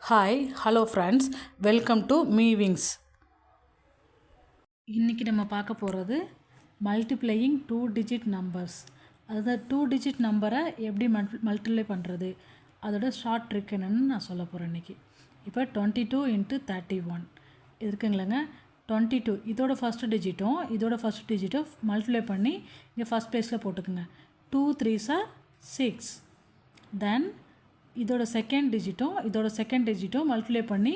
Hi hello ஃப்ரெண்ட்ஸ், welcome to மீவிங்ஸ். இன்றைக்கி நம்ம பார்க்க போகிறது மல்டிப்ளையிங் 2 டிஜிட் நம்பர்ஸ். அதாவது 2 டிஜிட் நம்பரை எப்படி மல்டிப்ளை பண்ணுறது, அதோட ஷார்ட் ட்ரிக் என்னென்னு நான் சொல்ல போகிறேன் இன்றைக்கி. இப்போ 22 × 31 இருக்குங்களேங்க. 22 இதோட ஃபஸ்ட்டு டிஜிட்டும் இதோட ஃபஸ்ட் டிஜிட்டும் மல்டிப்ளை பண்ணி இங்கே ஃபஸ்ட் ப்ளேஸில் போட்டுக்குங்க. 2 3s are 6. தென் இதோட செகண்ட் டிஜிட்டும் மல்டிப்ளை பண்ணி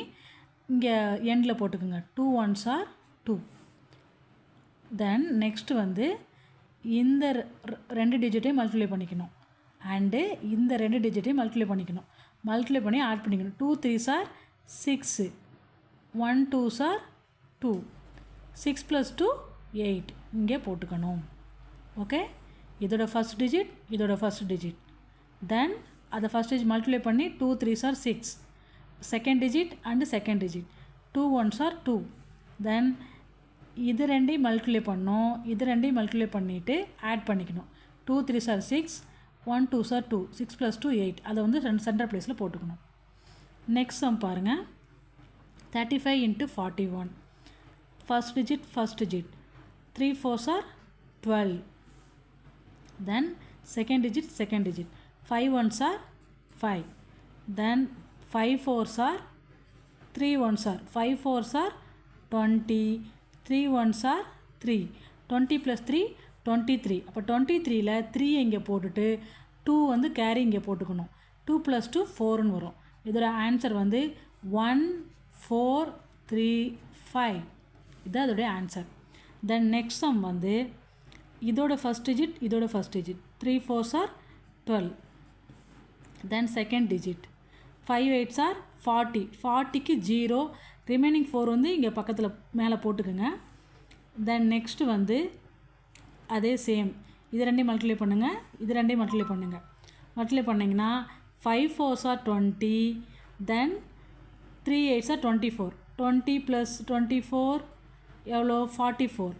இங்கே எண்டில் போட்டுக்குங்க. 2 1s are 2. தென் நெக்ஸ்ட்டு இந்த ரெண்டு டிஜிட்டையும் மல்டிப்ளை பண்ணிக்கணும். அண்டு இந்த ரெண்டு டிஜிட்டையும் மல்டிப்ளை பண்ணிக்கணும். மல்டிப்ளை பண்ணி ஆட் பண்ணிக்கணும். 2 3s are 6. 1 2s are 2. 6 + 2 8 இங்கே போட்டுக்கணும். ஓகே, இதோட ஃபஸ்ட் டிஜிட். தென் அதை ஃபஸ்ட் டிஜிட் மல்டிப்ளை பண்ணி 2 3s are 6. Second digit and second digit. 2 1s are 2. தென் இது ரெண்டையும் மல்டிப்ளை பண்ணிவிட்டு ஆட் பண்ணிக்கணும். 2 3s are 6. 1 2s are 2. 6 + 2 8. அதை சென்டர் ப்ளேஸில் போட்டுக்கணும். நெக்ஸ்ட் சம் பாருங்கள். 35 × 41. First digit. 3 4s are 12. Then second digit. 5 1s are 5. Then 5 4s are 3 1s are 5 4s are 20. 3 1s are 3. 20 + 3 23. அப்போ 23ல் 3 இங்கே போட்டுட்டு 2 கேரி இங்கே போட்டுக்கணும். 2 + 2 4ன்னு வரும். இதோட ஆன்சர் 1 4 3 5. இதுதான் அதோடைய ஆன்சர். தென் நெக்ஸ்ட் சம் இதோட first digit 3 4s are 12. Then second digit. 5 8s are 40. 40க்கு 0. Remaining 4 இங்கே பக்கத்தில் மேலே போட்டுக்குங்க. தென் நெக்ஸ்ட்டு அதே சேம் இது ரெண்டையும் மல்டிப்ளை பண்ணுங்கள். மல்டிப்ளை பண்ணிங்கன்னா 5 4s are 20. Then 3 8s are 24. 20 + 24 எவ்வளோ 44.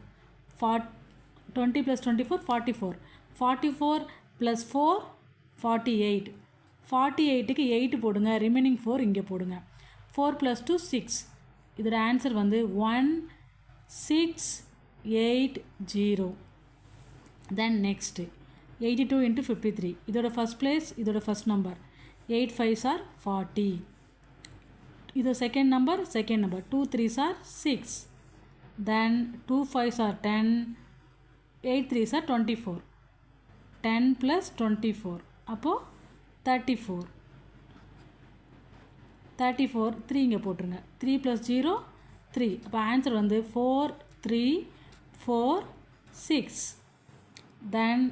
20 + 24 44. 44 + 4 48. 48க்கு 8 போடுங்க. ரிமைனிங் 4 இங்கே போடுங்க. 4 + 2 6. இதோட ஆன்சர் 1 6 8 0. Then next 82 × 53. இதோட ஃபஸ்ட் ப்ளேஸ், இதோட ஃபஸ்ட் நம்பர். 8 5s are 40. இதோட second number. 2 3s are 6. Then 2 5s are 10. 8 3s are 24. 10 + 24 அப்போது 34. 3 இங்கே போட்டுருங்க. 3 + 0 3. அப்போ ஆன்சர் 4 3 4 6. தென்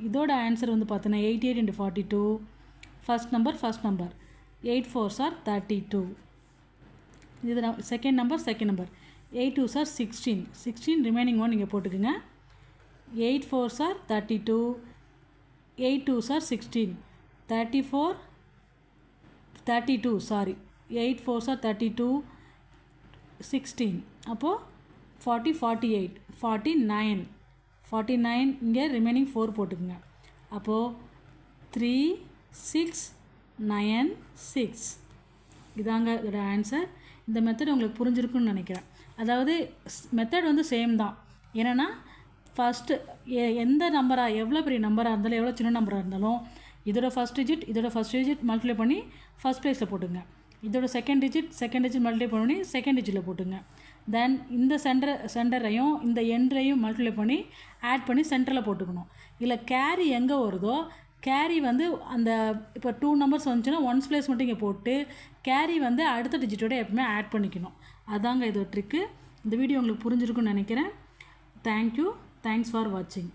இதோட ஆன்சர் பார்த்தீங்கன்னா 88 × 42. First number. 8 4s are 32. இது second number. 8 2s are 16. 16 remaining 1 இங்கே போட்டுக்குங்க. 8 4s are 32. 8 2s are 16. 32 sorry. 8 4s are 32. 16 அப்போது 40 48 49 இங்கே ரிமைனிங் 4 போட்டுக்குங்க. அப்போது 3 6 9 6. இதாங்க இதோட ஆன்சர். இந்த மெத்தட் உங்களுக்கு புரிஞ்சிருக்குன்னு நினைக்கிறேன். அதாவது மெத்தட் சேம் தான். என்னென்னா ஃபஸ்ட்டு எந்த நம்பராக எவ்வளோ பெரிய நம்பராக இருந்தாலும் எவ்வளோ சின்ன நம்பராக இருந்தாலும் இதோட ஃபஸ்ட் டிஜிட் மல்டிப்ளை பண்ணி ஃபஸ்ட் ப்ளேஸில் போட்டுங்க. இதோட செகண்ட் டிஜிட் மல்டிப்ளை பண்ணி செகண்ட் டிஜிட்டில் போட்டுங்க. தென் இந்த சென்டரையும் இந்த எண்ட்ரையும் மல்டிப்ளை பண்ணி ஆட் பண்ணி சென்டரில் போட்டுக்கணும். இல்லை கேரி எங்கே வருதோ கேரி அந்த இப்போ 2 நம்பர்ஸ் வந்துச்சுன்னா 1s ப்ளேஸ் மட்டும் இங்கே போட்டு கேரி அடுத்த டிஜிட்டோட எப்பவுமே ஆட் பண்ணிக்கணும். அதாங்க இது ட்ரிக்கு. இந்த வீடியோ உங்களுக்கு புரிஞ்சிருக்குன்னு நினைக்கிறேன். தேங்க்யூ. தேங்க்ஸ் ஃபார் வாட்சிங்.